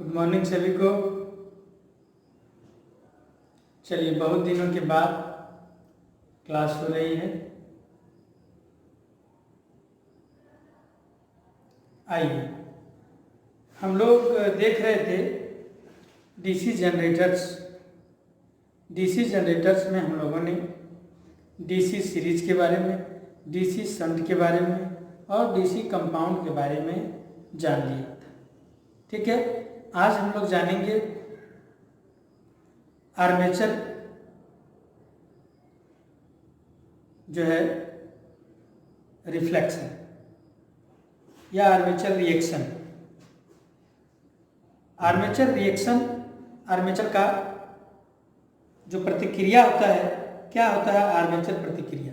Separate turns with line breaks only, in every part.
Good morning सभी को। चलिए, बहुत दिनों के बाद क्लास हो रही है। आइए, हम लोग देख रहे थे डीसी जनरेटर्स में हम लोगों ने डीसी सीरीज के बारे में, डीसी शंट के बारे में और डीसी कंपाउंड के बारे में जान लिया था। ठीक है, आज हम लोग जानेंगे आर्मेचर जो है रिफ्लेक्शन या आर्मेचर रिएक्शन। आर्मेचर का जो प्रतिक्रिया होता है, क्या होता है आर्मेचर प्रतिक्रिया?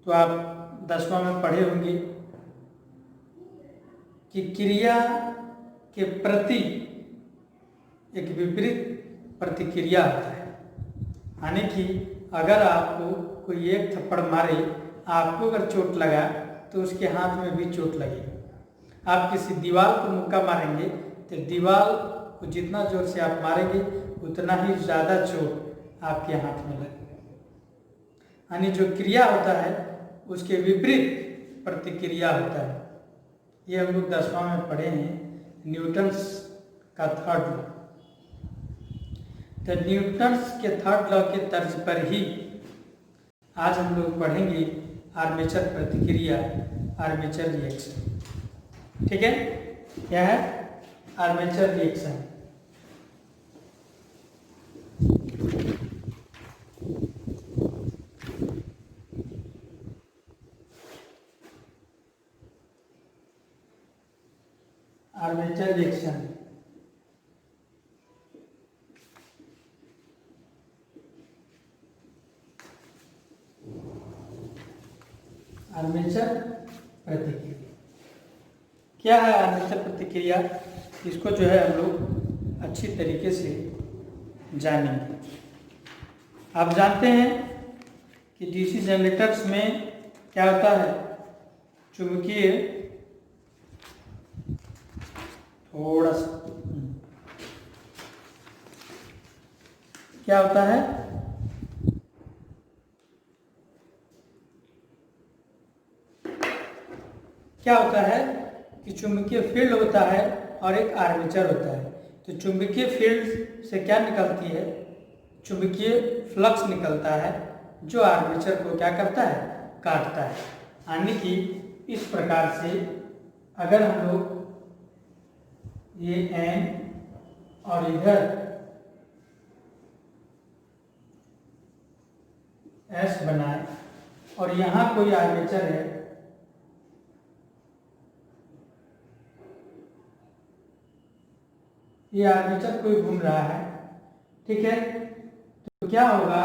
तो आप 10वां में पढ़े होंगे कि क्रिया के प्रति एक विपरीत प्रतिक्रिया होता है। यानी कि अगर आपको कोई एक थप्पड़ मारे, आपको अगर चोट लगा तो उसके हाथ में भी चोट लगेगी। आप किसी दीवार को मुक्का मारेंगे तो दीवार को जितना जोर से आप मारेंगे उतना ही ज़्यादा चोट आपके हाथ में लगेगा। यानी जो क्रिया होता है उसके विपरीत प्रतिक्रिया होता है। ये हम लोग 10वां में पढ़े हैं, न्यूटन्स का थर्ड लॉ। तो न्यूटन्स के थर्ड लॉ के तर्ज पर ही आज हम लोग पढ़ेंगे आर्मेचर प्रतिक्रिया, आर्मेचर रिएक्शन। ठीक है, क्या है armature reaction? Armature reaction armature प्रतिक्रिया क्या है? आर्मेचर प्रतिक्रिया, इसको जो है हम लोग अच्छी तरीके से जानेंगे। आप जानते हैं कि डीसी जनरेटर्स में क्या होता है, चुंबकीय थोड़ा सा क्या होता है, कि चुंबकीय फील्ड होता है और एक आर्मेचर होता है। तो चुंबकीय फील्ड से क्या निकलती है? चुंबकीय फ्लक्स निकलता है जो आर्मेचर को क्या करता है? काटता है। यानी कि इस प्रकार से अगर हम लोग ये N और इधर S बनाए और यहाँ कोई आर्मेचर है, ये आर्मेचर कोई घूम रहा है, ठीक है, तो क्या होगा,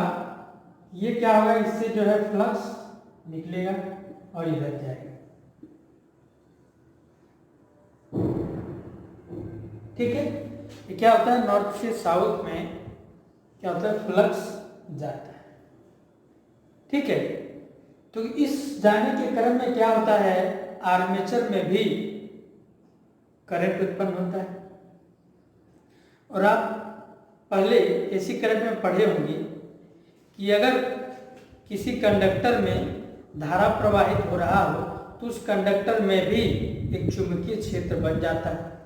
ये क्या होगा, इससे जो है फ्लक्स निकलेगा और इधर जाएगा। ठीक है, ये क्या होता है, नॉर्थ से साउथ में क्या होता है, फ्लक्स जाता है। ठीक है, तो इस जाने के क्रम में क्या होता है, आर्मेचर में भी करंट उत्पन्न होता है। और आप पहले एसी करंट में पढ़े होंगे कि अगर किसी कंडक्टर में धारा प्रवाहित हो रहा हो तो उस कंडक्टर में भी एक चुंबकीय क्षेत्र बन जाता है।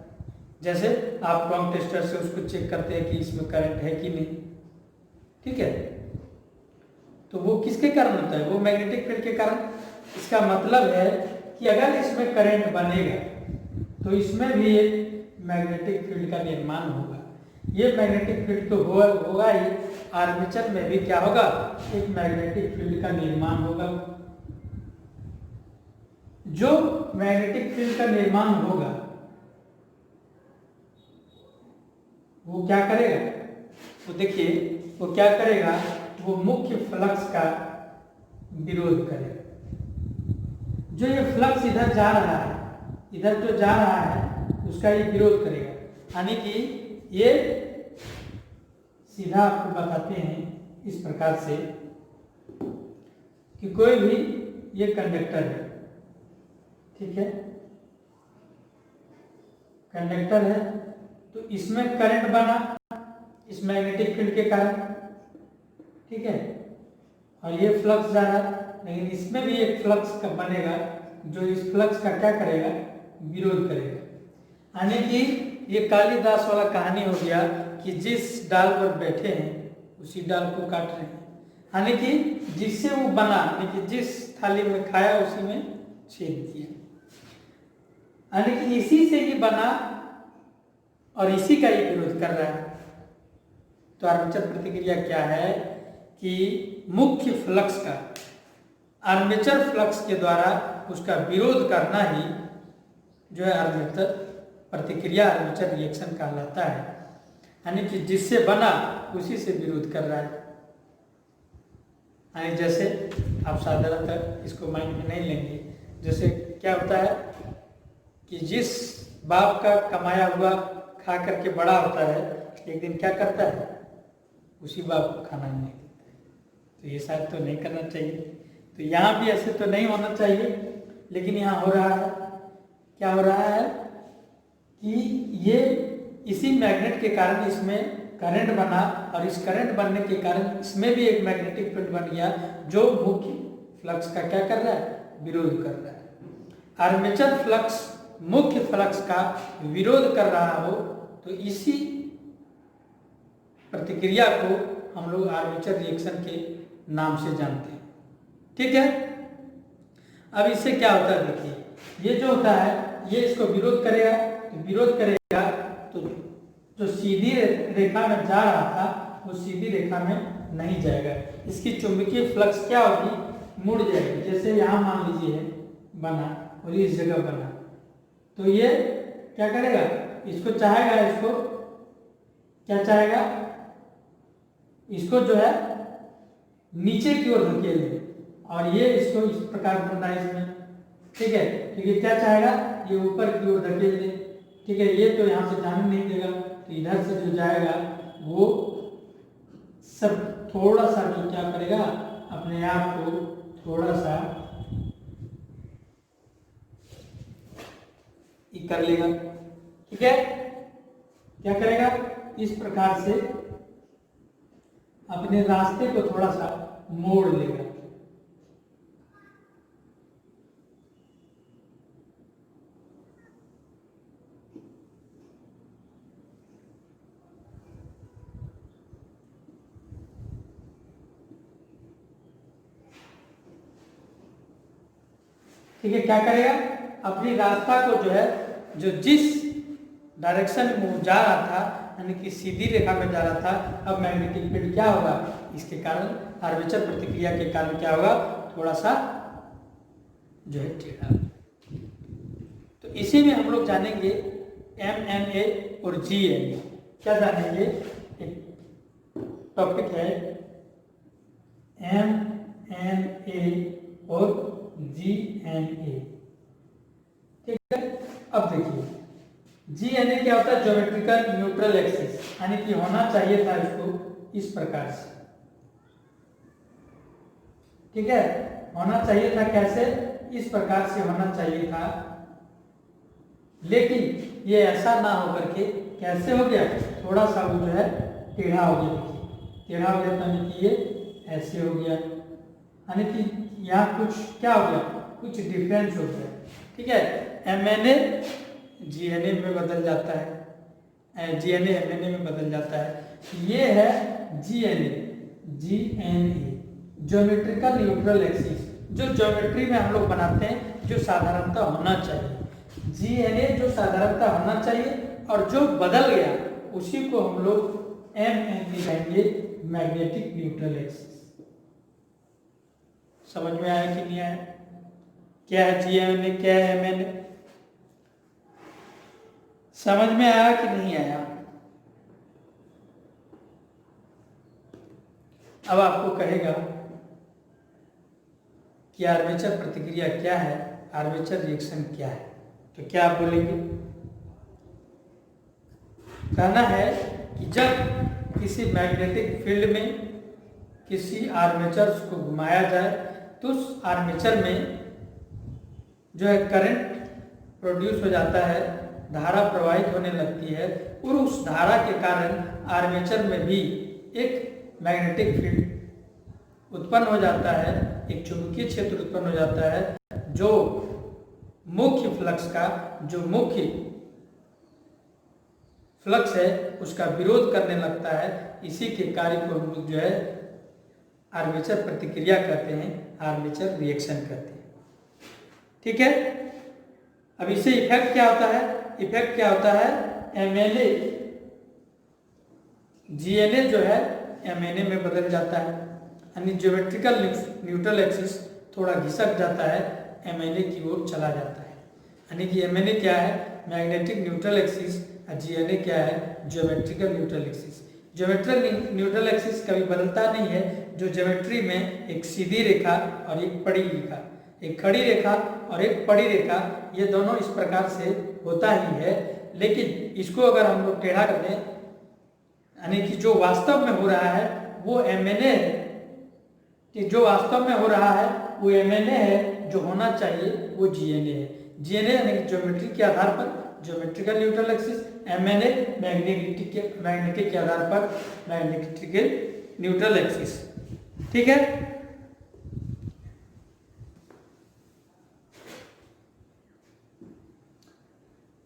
जैसे आप टॉर्क टेस्टर से उसको चेक करते हैं कि इसमें करंट है कि नहीं। ठीक है, तो वो किसके कारण होता है? वो मैग्नेटिक फील्ड के कारण। इसका मतलब है कि अगर इसमें करंट बनेगा तो इसमें भी एक मैग्नेटिक फील्ड का निर्माण होगा। ये मैग्नेटिक फील्ड तो होगा ही, आर्मेचर में भी क्या होगा, एक मैग्नेटिक फील्ड का निर्माण होगा। जो मैग्नेटिक फील्ड का निर्माण होगा वो क्या करेगा, तो देखिए वो क्या करेगा, वो मुख्य फ्लक्स का विरोध करेगा। जो ये फ्लक्स इधर जा रहा है, इधर जो जा रहा है उसका ये विरोध करेगा। यानी कि ये सीधा आपको बताते हैं इस प्रकार से कि कोई भी ये कंडक्टर है, ठीक है, कंडक्टर है, तो इसमें करंट बना इस मैग्नेटिक फील्ड के कारण, ठीक है, और ये फ्लक्स जा रहा है, लेकिन इसमें भी एक फ्लक्स का बनेगा जो इस फ्लक्स का क्या करेगा, विरोध करेगा। यानी कि ये कालिदास वाला कहानी हो गया कि जिस डाल पर बैठे हैं उसी डाल को काट रहे हैं, यानी कि जिससे वो बना, यानी कि जिस थाली में खाया उसी में छेद किया, यानी कि इसी से ही बना और इसी का ही विरोध कर रहा है। तो आर्मेचर प्रतिक्रिया क्या है कि मुख्य फ्लक्स का आर्मेचर फ्लक्स के द्वारा उसका विरोध करना ही जो है आर्मेचर प्रतिक्रिया, आर्मेचर रिएक्शन कहलाता है। यानी कि जिससे बना उसी से विरोध कर रहा है। यानी जैसे आप साधारणतः इसको माइंड में नहीं लेंगे, जैसे क्या होता है कि जिस बाप का कमाया हुआ खा करके बड़ा होता है, एक दिन क्या करता है, उसी बाप को खाना नहीं देता है। तो ये शायद तो नहीं करना चाहिए। तो यहाँ भी ऐसे तो नहीं होना चाहिए, लेकिन यहाँ हो रहा है, क्या हो रहा है कि ये इसी मैग्नेट के कारण इसमें करंट बना और इस करंट बनने के कारण इसमें भी एक मैग्नेटिक फील्ड बन गया जो मुख्य फ्लक्स का क्या कर रहा है, विरोध कर रहा है। आर्मेचर फ्लक्स मुख्य फ्लक्स का विरोध कर रहा हो तो इसी प्रतिक्रिया को हम लोग आर्मेचर रिएक्शन के नाम से जानते हैं, ठीक है। अब इससे क्या होता है, देखिए ये जो होता है ये इसको विरोध करेगा, तो विरोध करेगा तो जो सीधी रेखा में जा रहा था वो सीधी रेखा में नहीं जाएगा, इसकी चुंबकीय फ्लक्स क्या होगी, मुड़ जाएगी। जैसे यहाँ मान लीजिए बना और इस जगह बना, तो ये क्या करेगा, इसको चाहेगा, इसको क्या चाहेगा, इसको जो है नीचे की ओर धकेल दे और ये इसको इस प्रकार बनना है इसमें, ठीक है, क्योंकि क्या चाहेगा, ये ऊपर की ओर धकेल दे, ठीक है। ये तो यहाँ से जाने नहीं देगा, तो इधर से जो जाएगा वो सब थोड़ा सा जो क्या करेगा, अपने आप को थोड़ा सा कर लेगा, ठीक है। क्या करेगा, इस प्रकार से अपने रास्ते को थोड़ा सा मोड़ लेगा, ठीक है। क्या करेगा, अपनी रास्ता को जो है, जो जिस डायरेक्शन में वो जा रहा था, यानी कि सीधी रेखा में जा रहा था, अब मैग्नेटिक फील्ड क्या होगा, इसके कारण आर्मेचर प्रतिक्रिया के कारण क्या होगा, थोड़ा सा जो है टेढ़ा। तो इसी में हम लोग जानेंगे MNA और GNA। क्या जानेंगे, एक टॉपिक है MNA और GNA, ठीक है। अब देखिए GNA क्या होता है, ज्योमेट्रिकल न्यूट्रल एक्सिस, यानी कि होना चाहिए था इसको इस प्रकार से, ठीक है, होना चाहिए था कैसे, इस प्रकार से होना चाहिए था, लेकिन ये ऐसा ना होकर के कैसे हो गया, थोड़ा सा वो जो है टेढ़ा हो गया। देखिए टेढ़ा हो गया, यानी कि ये ऐसे हो गया, यानी कि यहाँ कुछ क्या हो गया, कुछ डिफरेंस हो गया, ठीक है। MNA GNA में बदल जाता है, GNA MNA में बदल जाता है। ये है GNA ज्योमेट्रिकल न्यूट्रल एक्सिस, जो ज्योमेट्री में हम लोग बनाते हैं, जो साधारणता होना चाहिए। GNA जो साधारणता होना चाहिए और जो बदल गया उसी को हम लोग MNA कहेंगे, मैग्नेटिक न्यूट्रल एक्सिस। समझ में आया कि नहीं आया, क्या है GNA, क्या है MNA, समझ में आया कि नहीं आया। अब आपको कहेगा कि आर्मेचर प्रतिक्रिया क्या है, आर्मेचर रिएक्शन क्या है, तो क्या आप बोलेंगे, कहना है कि जब किसी मैग्नेटिक फील्ड में किसी आर्मेचर को घुमाया जाए तो उस आर्मेचर में जो है करंट प्रोड्यूस हो जाता है, धारा प्रवाहित होने लगती है और उस धारा के कारण आर्मेचर में भी एक मैग्नेटिक फील्ड उत्पन्न हो जाता है, एक चुंबकीय क्षेत्र उत्पन्न हो जाता है जो मुख्य फ्लक्स का, जो मुख्य फ्लक्स है उसका विरोध करने लगता है। इसी के कार्य को हम लोग जो है आर्मेचर प्रतिक्रिया कहते हैं, आर्मेचर रिएक्शन कहते हैं। ठीक है, अब इससे इफेक्ट क्या होता है? इफेक्ट क्या होता है? MNA GNA जो है MNA में बदल जाता है, यानी ज्योमेट्रिकल न्यूट्रल एक्सिस थोड़ा घिसक जाता है, MNA की ओर चला जाता है। यानी कि MNA क्या है? मैग्नेटिक न्यूट्रल एक्सिस, और GNA क्या है? Geometrical neutral axis. Geometrical neutral axis कभी बदलता नहीं है। जो ज्योमेट्री में एक सीधी रेखा और एक पड़ी रेखा, एक खड़ी रेखा और एक पड़ी रेखा, ये दोनों इस प्रकार से होता ही है। लेकिन इसको अगर हम लोग टेढ़ा कर दें, यानी कि जो वास्तव में हो रहा है वो MNA है, कि जो वास्तव में हो रहा है वो MNA है, जो होना चाहिए वो GNA है। GNA यानी कि ज्योमेट्री के आधार पर geometrical neutral axis, MNA magnetic के आधार पर मैग्नेटिकल न्यूट्रल एक्सिस। ठीक है,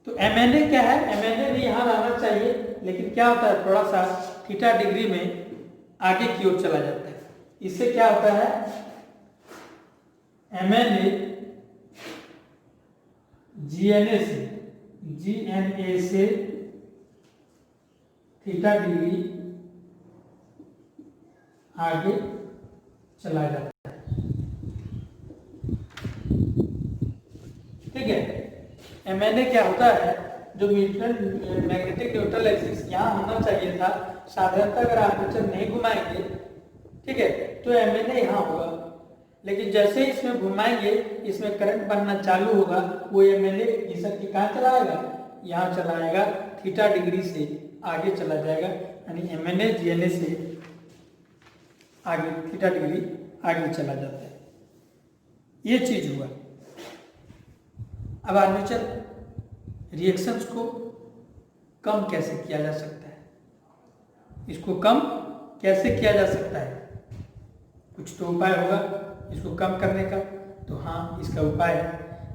तो MNA क्या है? MNA भी यहाँ रहना चाहिए, लेकिन क्या होता है थोड़ा सा थीटा डिग्री में आगे की ओर चला जाता है। इससे क्या होता है? MNA GNA से थीटा डिग्री आगे चला जाता है। ठीक है, MNA क्या होता है? जो मैग्नेटिक न्यूट्रल एक्सिस यहाँ होना चाहिए था, साधारणतः अगर आर्मेचर नहीं घुमाएंगे, ठीक है, तो MNA यहाँ होगा। लेकिन जैसे ही इसमें घुमाएंगे, इसमें करंट बनना चालू होगा, वो MNA घिसक के कहाँ चला आएगा? यहाँ चला आएगा, थीटा डिग्री से आगे चला जाएगा, यानी MNA GNA से आगे थीटा डिग्री आगे चला जाता है। ये चीज हुआ। अब आर्मेचर रिएक्शंस को कम कैसे किया जा सकता है? इसको कम कैसे किया जा सकता है? कुछ तो उपाय होगा इसको कम करने का। तो हाँ, इसका उपाय है,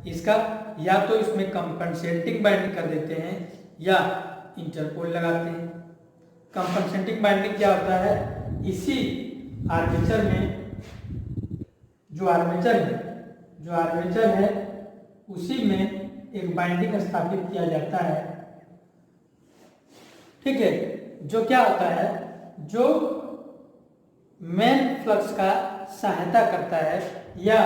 इसका या तो इसमें कंपनसेटिंग बाइंडिंग कर देते हैं या इंटरपोल लगाते हैं। कंपनसेटिंग बाइंडिंग क्या होता है? इसी आर्मेचर में जो आर्मेचर है उसी में एक बाइंडिंग स्थापित किया जाता है। ठीक है, जो क्या होता है? जो मेन फ्लक्स का सहायता करता है, या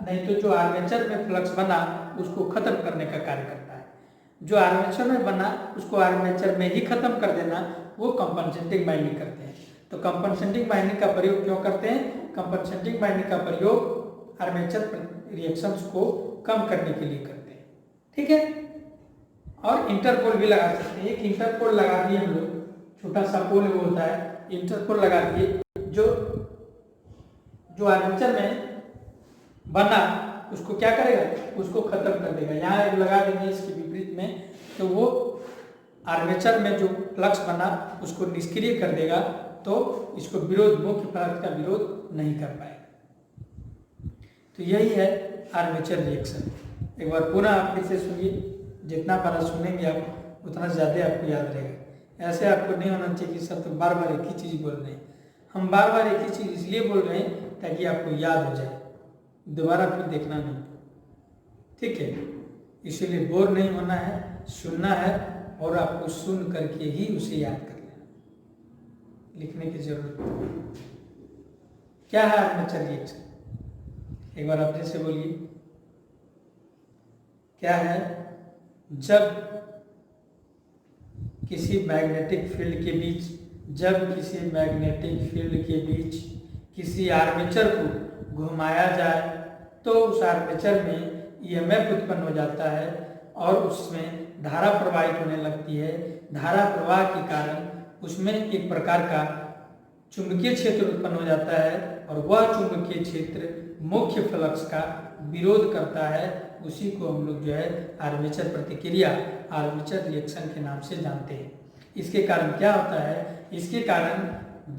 नहीं तो जो आर्मेचर में फ्लक्स बना उसको खत्म करने का कार्य करता है। जो आर्मेचर में बना उसको आर्मेचर में ही खत्म कर देना, वो कंपनसेटिंग बाइंडिंग करते हैं। तो कंपनसेटिंग बाइंडिंग का प्रयोग क्यों करते हैं? कंपनसेटिंग बाइंडिंग का प्रयोग आर्मेचर रिएक्शंस को कम करने के लिए करते हैं। ठीक है, और इंटरपोल भी लगा सकते हैं। एक इंटरपोल लगा दिए हम लोग, छोटा सा पोल वो होता है, इंटरपोल लगा दिए, जो आर्मेचर में बना उसको क्या करेगा? उसको खत्म कर देगा। यहाँ एक लगा देंगे इसके विपरीत में, तो वो आर्मेचर में जो फ्लक्स बना उसको निष्क्रिय कर देगा, तो इसको विरोध, मुख्य फ्लक्स का विरोध नहीं कर पाएगा। तो यही है आर्मेचर रिएक्शन। एक बार पुनः आप फिर से सुनिए, जितना बार सुनेंगे आप उतना ज़्यादा आपको याद रहेगा। ऐसे आपको नहीं होना चाहिए कि सब तो बार बार एक ही चीज़ बोल रहे हैं। हम बार बार एक ही चीज़ इसलिए बोल रहे हैं ताकि आपको याद हो जाए, दोबारा फिर देखना नहीं। ठीक है, इसीलिए बोर नहीं होना है, सुनना है और आपको सुन करके ही उसे याद कर लेना, लिखने की जरूरत नहीं। क्या है आर्मेचर रिएक्शन? एक बार अपने से बोलिए, क्या है? जब किसी मैग्नेटिक फील्ड के बीच किसी आर्मेचर को घुमाया जाए तो उस आर्मेचर में EMF उत्पन्न हो जाता है और उसमें धारा प्रवाहित होने लगती है। धारा प्रवाह के कारण उसमें एक प्रकार का चुंबकीय क्षेत्र उत्पन्न हो जाता है और वह चुंबकीय क्षेत्र मुख्य फ्लक्स का विरोध करता है उसी को हम लोग जो है आर्मेचर प्रतिक्रिया, आर्मेचर रिएक्शन के नाम से जानते हैं। इसके कारण क्या होता है, इसके कारण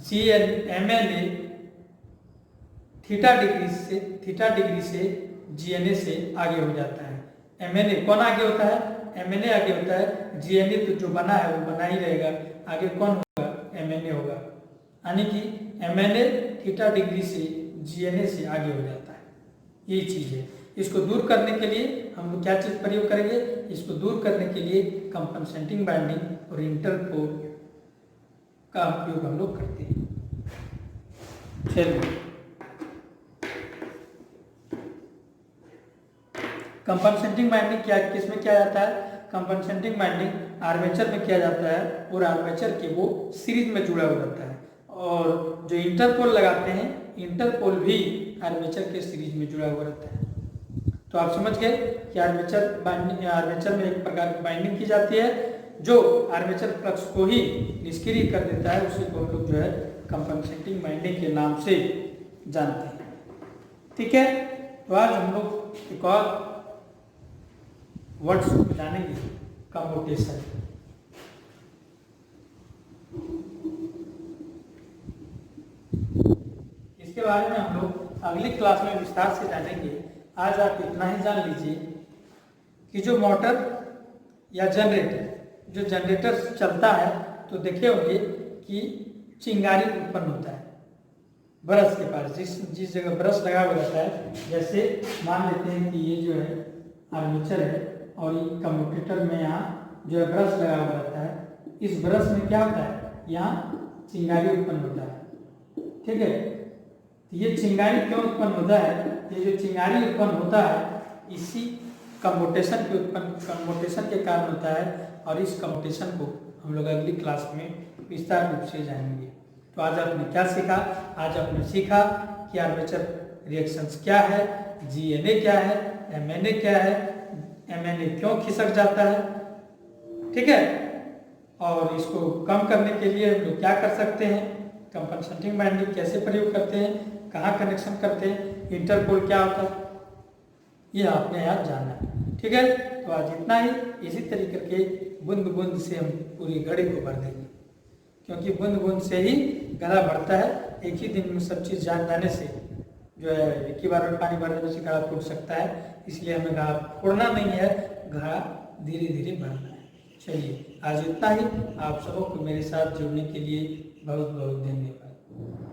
MNA थीटा डिग्री से GNA से आगे हो जाता है। MNA कौन आगे होता है, MNA आगे होता है, GNA तो जो बना है वो बना ही रहेगा, आगे कौन होगा, MNA होगा, यानी कि MNA थीटा डिग्री से GNA से आगे हो जाता है। यही चीज़ है। इसको दूर करने के लिए हम लोग क्या चीज़ प्रयोग करेंगे, इसको दूर करने के लिए कंपनसेटिंग बाइंडिंग और इंटरपोल का उपयोग हम लोग करते हैं। चलिए, कंपनसेटिंग बाइंडिंग क्या किसमें किया जाता है, कंपनसेटिंग बाइंडिंग आर्मेचर में किया जाता है और आर्मेचर के वो सीरीज में जुड़ा हुआ रहता है। और जो इंटरपोल लगाते हैं, इंटरपोल भी आर्मेचर के सीरीज में जुड़ा हुआ रहता है। तो आप समझ गए कि आर्मेचर में एक प्रकार की बाइंडिंग की जाती है जो आर्मेचर फ्लक्स को ही निष्क्रिय कर देता है, उसी को हम लोग जो है कंपनसेटिंग बाइंडिंग के नाम से जानते हैं। ठीक है, तो आज हम लोग एक और वर्ड्स को जानेंगे, कम्यूटेशन। इसके बारे में हम लोग अगली क्लास में विस्तार से जानेंगे। आज आप इतना ही जान लीजिए कि जो मोटर या जनरेटर चलता है तो देखे होंगे कि चिंगारी उत्पन्न होता है ब्रश के पास, जिस जगह ब्रश लगा हुआ रहता है। जैसे मान लेते हैं कि ये जो है आर्मेचर है और ये कम्यूटेटर में यहाँ जो है ब्रश लगा हुआ रहता है। इस ब्रश में क्या होता है, यहाँ चिंगारी उत्पन्न होता है। ठीक है, तो ये चिंगारी क्यों उत्पन्न होता है, ये जो चिंगारी उत्पन्न होता है इसी कम्यूटेशन के कारण होता है। और इस कम्यूटेशन को हम लोग अगली क्लास में विस्तार रूप से जानेंगे। तो आज आपने क्या सीखा, आज आपने सीखा कि आर्मेचर रिएक्शंस क्या है, GNA क्या है, MNA क्या है, MNA क्यों खिसक जाता है। ठीक है, और इसको कम करने के लिए हम लोग क्या कर सकते हैं, कंपनसेटिंग बाइंडिंग कैसे प्रयोग करते हैं, कहाँ कनेक्शन करते हैं, इंटरपोल क्या होता है, ये आपने याद जानना है। ठीक है, तो आज इतना ही। इसी तरीके के बूंद बूंद से हम पूरी घड़ी को भर देंगे, क्योंकि बूंद बूंद से ही घड़ा भरता है। एक ही दिन में सब चीज़ जान जाने से जो है एक ही बार में पानी भर देने से घड़ा फूट सकता है। इसलिए हमें घड़ा फोड़ना नहीं है, घड़ा धीरे धीरे भरना है। चलिए, आज इतना ही। आप सबको मेरे साथ जुड़ने के लिए बहुत बहुत धन्यवाद।